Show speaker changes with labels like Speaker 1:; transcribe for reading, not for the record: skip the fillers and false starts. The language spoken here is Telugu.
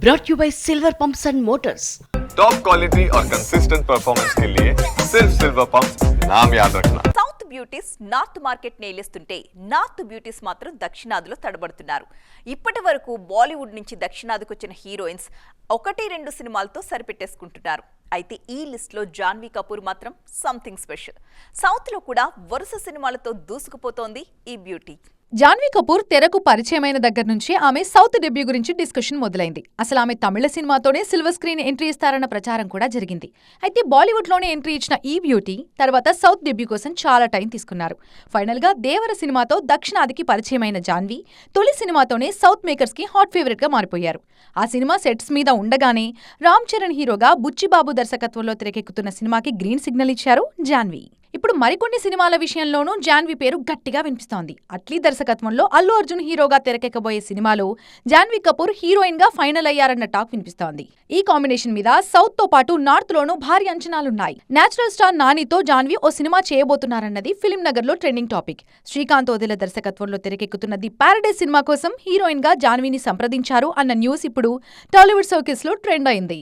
Speaker 1: brought you by Silver Pumps and Motors.
Speaker 2: Top quality और कंसिस्टेंट परफॉर्मेंस के लिए सिर्फ सिल्वर पंप्स नाम याद रखना.
Speaker 3: సౌత్ బ్యూటీస్ నార్త్ మార్కెట్ నేలిస్తుంటే నార్త్ బ్యూటీస్ మాత్రం దక్షిణాదిలో తడబడుతున్నారు. ఇప్పటి వరకు బాలీవుడ్ నుంచి దక్షిణాదికి వచ్చిన హీరోయిన్స్ 1-2 సినిమాలతో సరిపెట్టేసుకుంటున్నారు. అయితే ఈ లిస్ట్ లో జాన్వీ కపూర్ మాత్రం సంథింగ్ స్పెషల్. సౌత్ లో కూడా వరుస సినిమాలతో దూసుకుపోతోంది ఈ బ్యూటీ.
Speaker 4: జాన్వీ కపూర్ తెరకు పరిచయమైన దగ్గర నుంచి ఆమె సౌత్ డెబ్యూ గురించి డిస్కషన్ మొదలైంది. అసలు ఆమె తమిళ సినిమాతోనే సిల్వర్ స్క్రీన్ ఎంట్రీ ఇస్తారన్న ప్రచారం కూడా జరిగింది. అయితే బాలీవుడ్లోనే ఎంట్రీ ఇచ్చిన ఈ బ్యూటీ తర్వాత సౌత్ డెబ్యూ కోసం చాలా టైం తీసుకున్నారు. ఫైనల్ గా దేవర సినిమాతో దక్షిణాదికి పరిచయమైన జాన్వీ తొలి సినిమాతోనే సౌత్ మేకర్స్ కి హాట్ ఫేవరెట్ గా మారిపోయారు. ఆ సినిమా సెట్స్ మీద ఉండగానే రామ్ చరణ్ హీరోగా బుచ్చిబాబు దర్శకత్వంలో తెరకెక్కుతున్న సినిమాకి గ్రీన్ సిగ్నల్ ఇచ్చారు జాన్వీ. ఇప్పుడు మరికొన్ని సినిమాల విషయంలోనూ జాన్వీ పేరు గట్టిగా వినిపిస్తోంది. అట్లీ దర్శకత్వంలో అల్లు అర్జున్ హీరోగా తెరకెక్కబోయే సినిమాలో జాన్వీ కపూర్ హీరోయిన్ గా ఫైనల్ అయ్యారన్న టాక్ వినిపిస్తోంది. ఈ కాంబినేషన్ మీద సౌత్ తో పాటు నార్త్ లోనూ భారీ అంచనాలున్నాయి. నేచురల్ స్టార్ నానితో జాన్వీ ఓ సినిమా చేయబోతున్నారన్నది ఫిల్మ్ నగర్ లో ట్రెండింగ్ టాపిక్. శ్రీకాంత్ ఓదెల దర్శకత్వంలో తెరకెక్కుతున్న ది పారడైజ్ సినిమా కోసం హీరోయిన్ గా జాన్వీని సంప్రదించారు అన్న న్యూస్ ఇప్పుడు టాలీవుడ్ సర్కిల్స్ లో ట్రెండ్ అయింది.